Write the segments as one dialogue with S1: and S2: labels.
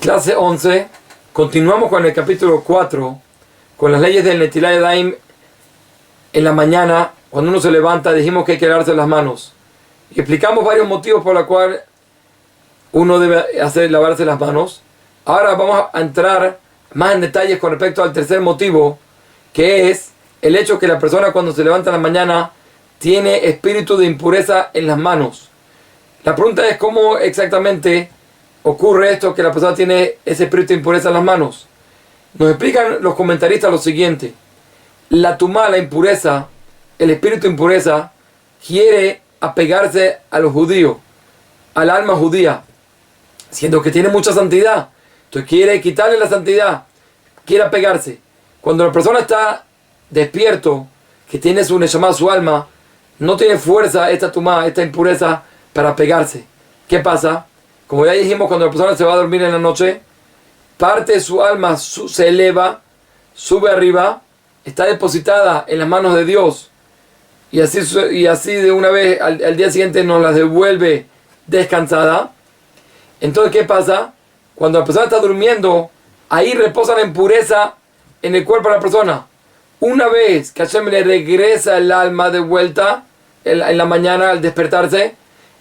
S1: Clase 11. Continuamos con el capítulo 4, con las leyes del Netilat Yadayim. En la mañana, cuando uno se levanta, dijimos que hay que lavarse las manos. Y explicamos varios motivos por los cuales uno debe lavarse las manos. Ahora vamos a entrar más en detalles con respecto al tercer motivo, que es el hecho que la persona cuando se levanta en la mañana tiene espíritu de impureza en las manos. La pregunta es cómo exactamente ocurre esto, que la persona tiene ese espíritu de impureza en las manos. Nos explican los comentaristas lo siguiente: la tumá, la impureza, el espíritu de impureza, quiere apegarse a los judíos, al alma judía, siendo que tiene mucha santidad. Entonces quiere quitarle la santidad, quiere apegarse. Cuando la persona está despierto, que tiene su neshama, su alma, no tiene fuerza esta tumá, esta impureza para apegarse. ¿Qué pasa? Como ya dijimos, cuando la persona se va a dormir en la noche, parte de su alma se eleva, sube arriba, está depositada en las manos de Dios, y así de una vez al día siguiente nos las devuelve descansada. Entonces, ¿qué pasa? Cuando la persona está durmiendo, ahí reposa la impureza en el cuerpo de la persona. Una vez que Hashem le regresa el alma de vuelta en la mañana al despertarse,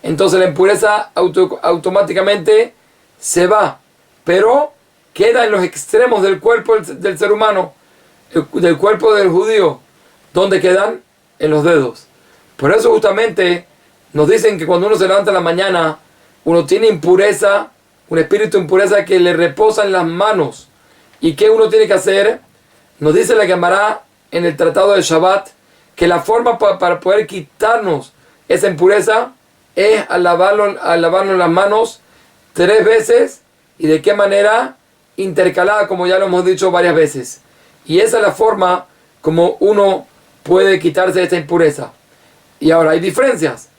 S1: entonces la impureza automáticamente se va, pero queda en los extremos del cuerpo del ser humano, del cuerpo del judío. ¿Dónde quedan? En los dedos. Por eso justamente nos dicen que cuando uno se levanta en la mañana, uno tiene impureza, un espíritu de impureza que le reposa en las manos. ¿Y qué uno tiene que hacer? Nos dice la Gemara en el tratado de Shabbat que la forma para poder quitarnos esa impureza es al lavarnos las manos 3 veces, y de qué manera intercalada, como ya lo hemos dicho varias veces. Y esa es la forma como uno puede quitarse de esta impureza. Y ahora hay diferencias.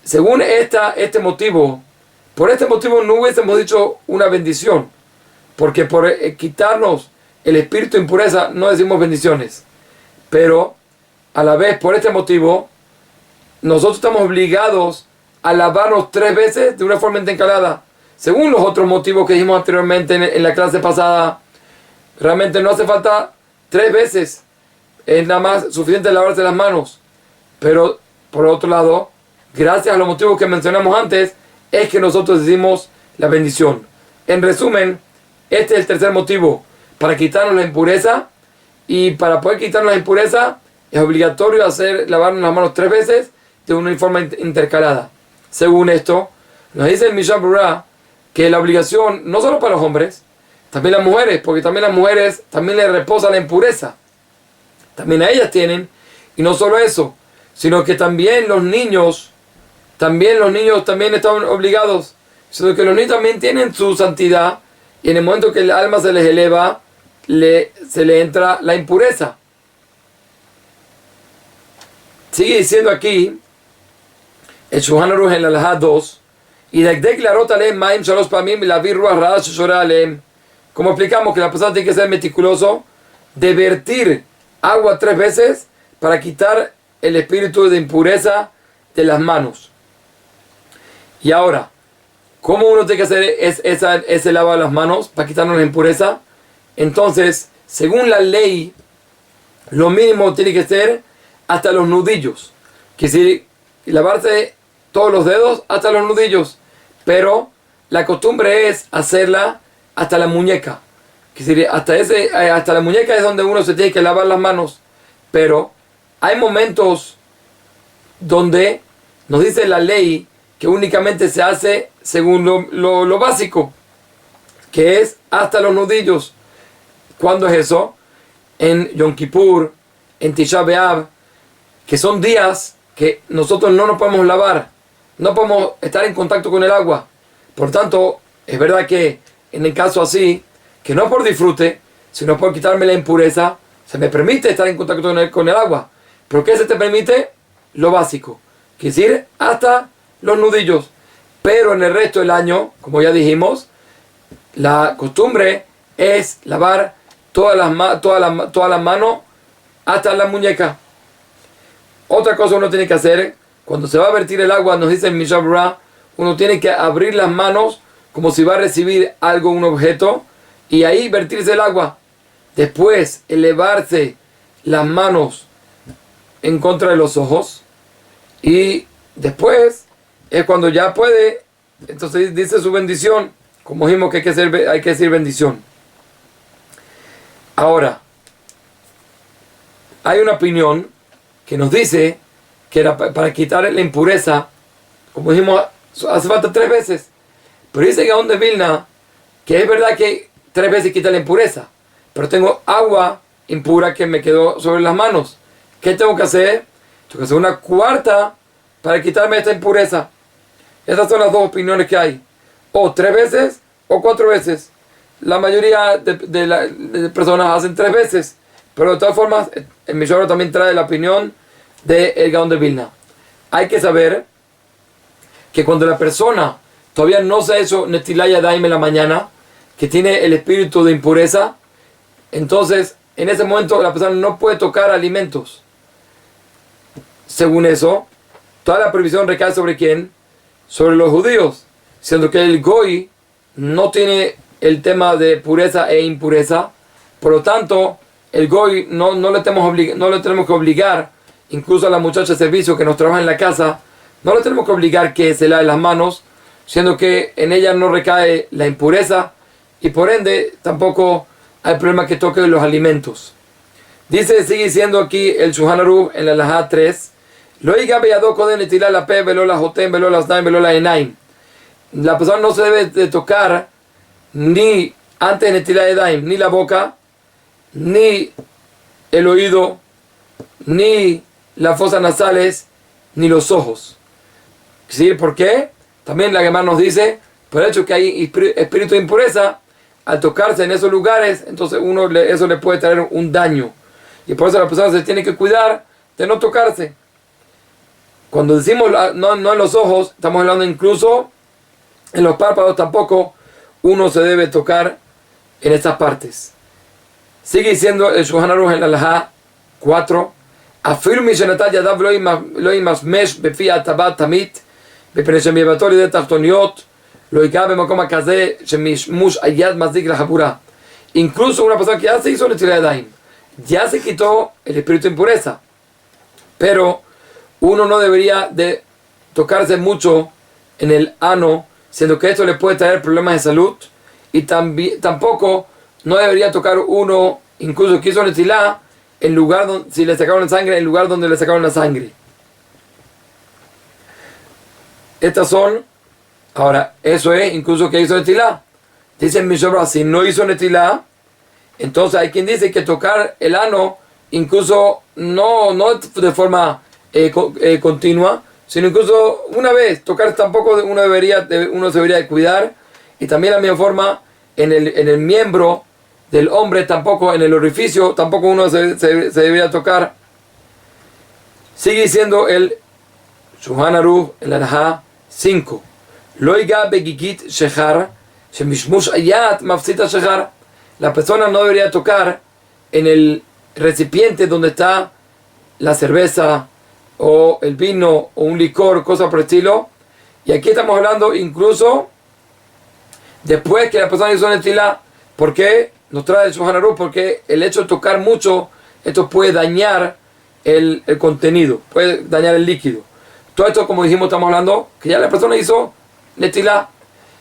S1: Según este motivo, por este motivo no hubiésemos dicho una bendición, porque por quitarnos el espíritu de impureza no decimos bendiciones. Pero a la vez, por este motivo, nosotros estamos obligados a lavarnos 3 veces de una forma intercalada. Según los otros motivos que dijimos anteriormente en la clase pasada, realmente no hace falta 3 veces. Es nada más suficiente lavarse las manos. Pero, por otro lado, gracias a los motivos que mencionamos antes, es que nosotros decimos la bendición. En resumen, este es el tercer motivo, para quitarnos la impureza. Y para poder quitarnos la impureza, es obligatorio lavarnos las manos 3 veces de una forma intercalada. Según esto, nos dice el Mishnah Berurah que la obligación no solo para los hombres, también las mujeres, porque también las mujeres también les reposa la impureza. También a ellas tienen, y no solo eso, sino que también los niños también están obligados, sino que los niños también tienen su santidad, y en el momento que el alma se les eleva, se le entra la impureza. Sigue diciendo aquí el Shulchan Aruch en la Halajá 2, y como explicamos que la persona tiene que ser meticuloso de vertir agua 3 veces para quitar el espíritu de impureza de las manos. Y ahora, ¿cómo uno tiene que hacer ese lavado de las manos para quitarnos la impureza? Entonces, según la ley, lo mínimo tiene que ser hasta los nudillos, que si lavarse todos los dedos hasta los nudillos, pero la costumbre es hacerla hasta la muñeca, que si hasta la muñeca es donde uno se tiene que lavar las manos. Pero hay momentos donde nos dice la ley que únicamente se hace según lo básico, que es hasta los nudillos. ¿Cuándo es eso? En Yom Kippur, en Tisha B'Av, que son días que nosotros no nos podemos lavar, no podemos estar en contacto con el agua. Por tanto, es verdad que en el caso así, que no por disfrute, sino por quitarme la impureza, se me permite estar en contacto con el agua. ¿Pero qué se te permite? Lo básico, que es ir hasta los nudillos. Pero en el resto del año, como ya dijimos, la costumbre es lavar todas las manos hasta la muñeca. Otra cosa uno tiene que hacer, cuando se va a vertir el agua, nos dice el Mishnah Berurah, uno tiene que abrir las manos como si va a recibir algo, un objeto, y ahí vertirse el agua. Después elevarse las manos en contra de los ojos, y después es cuando ya puede, entonces dice su bendición, como dijimos que hay que decir bendición. Ahora, hay una opinión que nos dice que era para quitar la impureza, como dijimos, hace falta 3 veces. Pero dice Gaón de Vilna que es verdad que 3 veces quita la impureza, pero tengo agua impura que me quedó sobre las manos. ¿Qué tengo que hacer? Tengo que hacer una cuarta para quitarme esta impureza. Estas son las dos opiniones que hay. O 3 veces o 4 veces. La mayoría de personas hacen 3 veces. Pero de todas formas, el Mishra también trae la opinión del Gaón de Vilna. Hay que saber que cuando la persona todavía no se ha hecho Netilat Yadayim en la mañana, que tiene el espíritu de impureza, entonces en ese momento la persona no puede tocar alimentos. Según eso, toda la prohibición recae sobre ¿quién? Sobre los judíos, siendo que el Goy no tiene el tema de pureza e impureza. Por lo tanto, el Goy no le tenemos que obligar, incluso a la muchacha de servicio que nos trabaja en la casa, no le tenemos que obligar que se lave las manos, siendo que en ella no recae la impureza, y por ende tampoco hay problema que toque los alimentos. Dice, sigue diciendo aquí el Shulchan Aruch en la Halajá 3, Lo yiga beyado kodem netilat la pe, velo la jotem, velo la snaim, velo la enaim. La persona no se debe de tocar ni antes de Netilat Yadayim, ni la boca, ni el oído, ni las fosas nasales, ni los ojos. ¿Sí? ¿Por qué? También la Gemara nos dice, por el hecho que hay espíritu de impureza, al tocarse en esos lugares, entonces eso le puede traer un daño. Y por eso la persona se tiene que cuidar de no tocarse. Cuando decimos no en los ojos, estamos hablando incluso en los párpados, tampoco uno se debe tocar en estas partes. Sigue diciendo el Shulchan Aruch en la Halajá 4, Afilu mi shenatat yadav lo yimasmesh befi atabat tamit, בפני שמייבתו לידי תחתוניות, לא יקרא במקום הכזה שמשמוש היד מזיק לחבורה. Incluso una persona que ya se hizo Netilat Yadayim, ya se quitó el espíritu de impureza, pero uno no debería de tocarse mucho en el ano, siendo que esto le puede traer problemas de salud, y tampoco no debería tocar uno, incluso que hizo Netilat, en lugar donde, si le sacaron la sangre, en el lugar donde le sacaron la sangre. Estas son, ahora, eso es incluso que hizo Netilat. Dice Mishra, si no hizo Netilat, entonces hay quien dice que tocar el ano, incluso no de forma continua, sino incluso una vez, tocar tampoco uno se debería de cuidar, y también de la misma forma en el miembro del hombre, tampoco en el orificio, tampoco uno se debería tocar. Sigue diciendo el Shulchan Aruch en la Halajá 5, Lo yiga begigit shechar, shemishmush ayat mafsita shechar. La persona no debería tocar en el recipiente donde está la cerveza o el vino o un licor, cosa por el estilo. Y aquí estamos hablando incluso después que la persona hizo Netilat. ¿Por qué? Nos trae el Shulchan Aruch, porque el hecho de tocar mucho, esto puede dañar el contenido, puede dañar el líquido. Todo esto, como dijimos, estamos hablando que ya la persona hizo Netilat.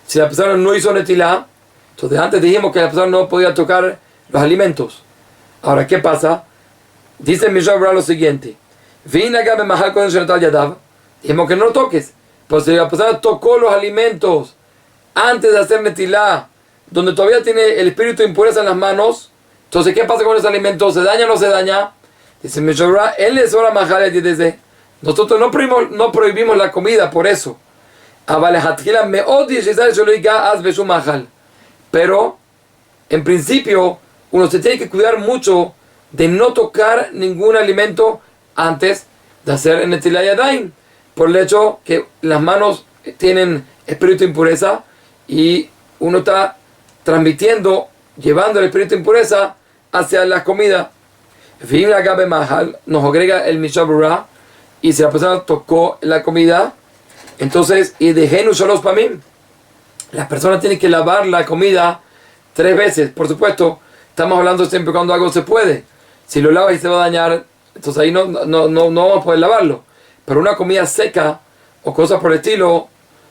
S1: Si la persona no hizo Netilat, entonces antes dijimos que la persona no podía tocar los alimentos. Ahora, ¿qué pasa? Dice el Mishra lo siguiente, dijimos que no lo toques, pero si la persona tocó los alimentos antes de hacer Netilat, donde todavía tiene el espíritu de impureza en las manos, entonces ¿qué pasa con esos alimentos? ¿Se daña o no se daña? Dice Mishra, él es hora majal desde. Nosotros no prohibimos la comida por eso. Pero en principio uno se tiene que cuidar mucho de no tocar ningún alimento antes de hacer el Netilat Yadayim, por el hecho que las manos tienen espíritu de impureza y uno está transmitiendo, llevando el espíritu de impureza hacia la comida. Nos agrega el Mishnah Berurah, y si la persona tocó la comida, entonces, y de Genu Shalosh Pamim, las personas tienen que lavar la comida 3 veces. Por supuesto, estamos hablando siempre cuando algo se puede. Si lo lavas y se va a dañar, entonces ahí no vamos a poder lavarlo. Pero una comida seca o cosas por el estilo,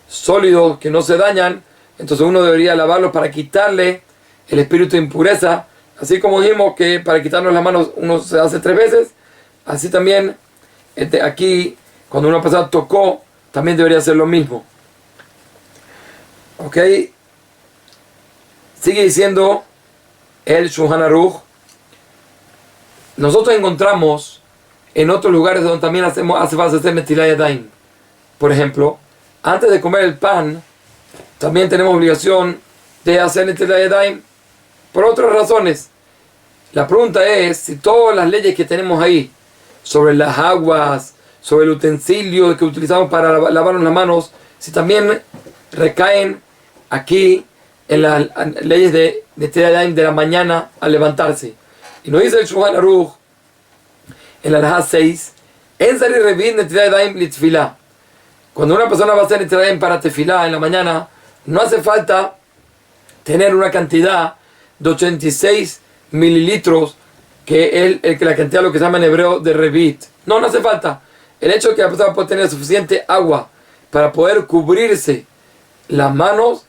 S1: sólidos que no se dañan, entonces uno debería lavarlo para quitarle el espíritu de impureza. Así como dijimos que para quitarnos las manos uno se hace 3 veces, así también aquí cuando una persona tocó, también debería hacer lo mismo. Ok, sigue diciendo el Shulchan Aruch. Nosotros encontramos en otros lugares donde también hace falta hacer Netilat Yadayim. Por ejemplo, antes de comer el pan, también tenemos obligación de hacer Netilat Yadayim por otras razones. La pregunta es si todas las leyes que tenemos ahí sobre las aguas, sobre el utensilio que utilizamos para lavarnos las manos, si también recaen aquí en las leyes de Netilat Yadayim de la mañana al levantarse. Y nos dice el Shulchan Aruch en la Alajá 6, en Sari Revit Netilat Yadayim Litfilah. Cuando una persona va a hacer Netilat Yadayim para Tefilá en la mañana, no hace falta tener una cantidad de 86 mililitros, que es la cantidad de lo que se llama en hebreo de Revit. No hace falta. El hecho de que la persona pueda tener suficiente agua para poder cubrirse las manos,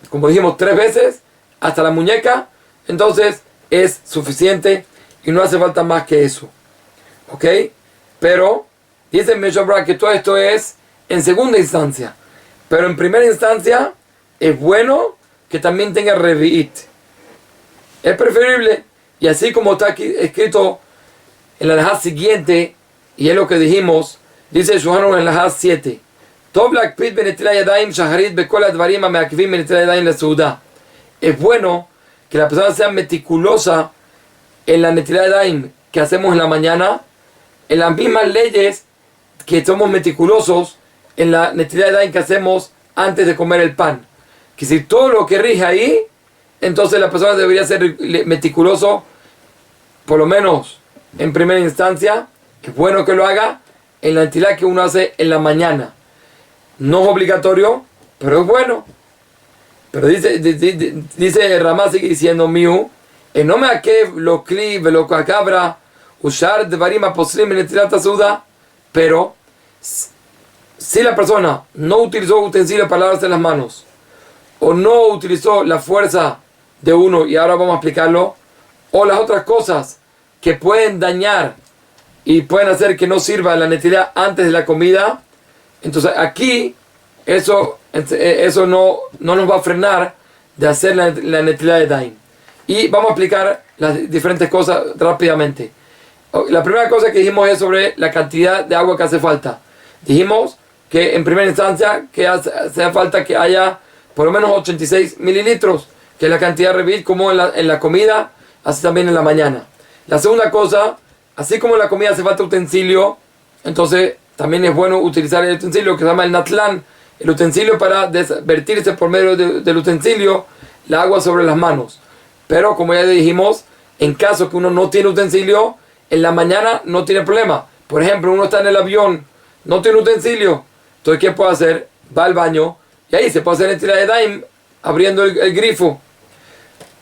S1: como dijimos 3 veces, hasta la muñeca, entonces es suficiente y no hace falta más que eso. ¿Ok? Pero dice Meshabra que todo esto es en segunda instancia, pero en primera instancia es bueno que también tenga Revit. Es preferible, y así como está aquí escrito en la Alajá siguiente, y es lo que dijimos, dice el Shulchan Aruch en la Alajá 7, es bueno que la persona sea meticulosa en la Netilat Yadayim que hacemos en la mañana, en las mismas leyes que somos meticulosos en la Netilat Yadayim que hacemos antes de comer el pan. Que si todo lo que rige ahí, entonces la persona debería ser meticuloso, por lo menos en primera instancia. Es bueno que lo haga en la Netilat que uno hace en la mañana. No es obligatorio, pero es bueno. Pero dice Ramá, sigue diciendo Miu, no me akev lo kli velo kakabra ushar devarim aposlim en Netilat Suda. Pero si la persona no utilizó utensilios para lavarse las manos, o no utilizó la fuerza de uno, y ahora vamos a explicarlo, o las otras cosas que pueden dañar y pueden hacer que no sirva la Netilat antes de la comida, entonces aquí eso no nos va a frenar de hacer la Netilat Yadayim. Y vamos a explicar las diferentes cosas rápidamente. La primera cosa que dijimos es sobre la cantidad de agua que hace falta. Dijimos que en primera instancia que hace falta que haya por lo menos 86 mililitros, que es la cantidad de Revit como en la comida, así también en la mañana. La segunda cosa, así como en la comida hace falta utensilio, entonces también es bueno utilizar el utensilio que se llama el Natlan, el utensilio para vertirse por medio del utensilio la agua sobre las manos. Pero como ya dijimos, en caso que uno no tiene utensilio, en la mañana no tiene problema. Por ejemplo, uno está en el avión, no tiene utensilio, entonces ¿qué puede hacer? Va al baño y ahí se puede hacer Netilat Yadayim abriendo el grifo.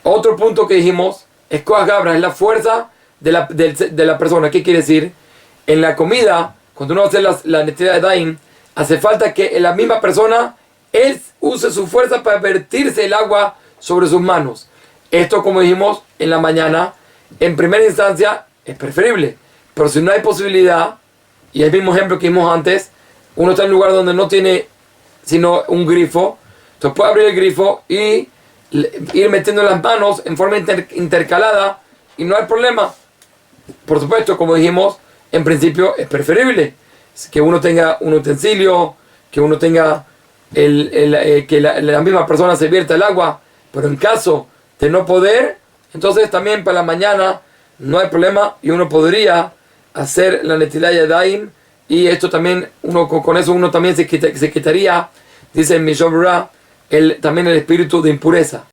S1: Otro punto que dijimos es Koach Gabra, es la fuerza de la persona. ¿Qué quiere decir? En la comida, cuando uno hace la Netilat Yadayim, hace falta que la misma persona, él use su fuerza para vertirse el agua sobre sus manos. Esto, como dijimos, en la mañana, en primera instancia, es preferible. Pero si no hay posibilidad, y el mismo ejemplo que vimos antes, uno está en un lugar donde no tiene sino un grifo, entonces puede abrir el grifo y ir metiendo las manos en forma intercalada y no hay problema. Por supuesto, como dijimos, en principio es preferible que uno tenga un utensilio, que uno tenga que la misma persona se vierta el agua, pero en caso de no poder, entonces también para la mañana no hay problema y uno podría hacer la Netilat Yadayim, y esto también, con eso uno también se quitaría, dice Mishabura, también el espíritu de impureza.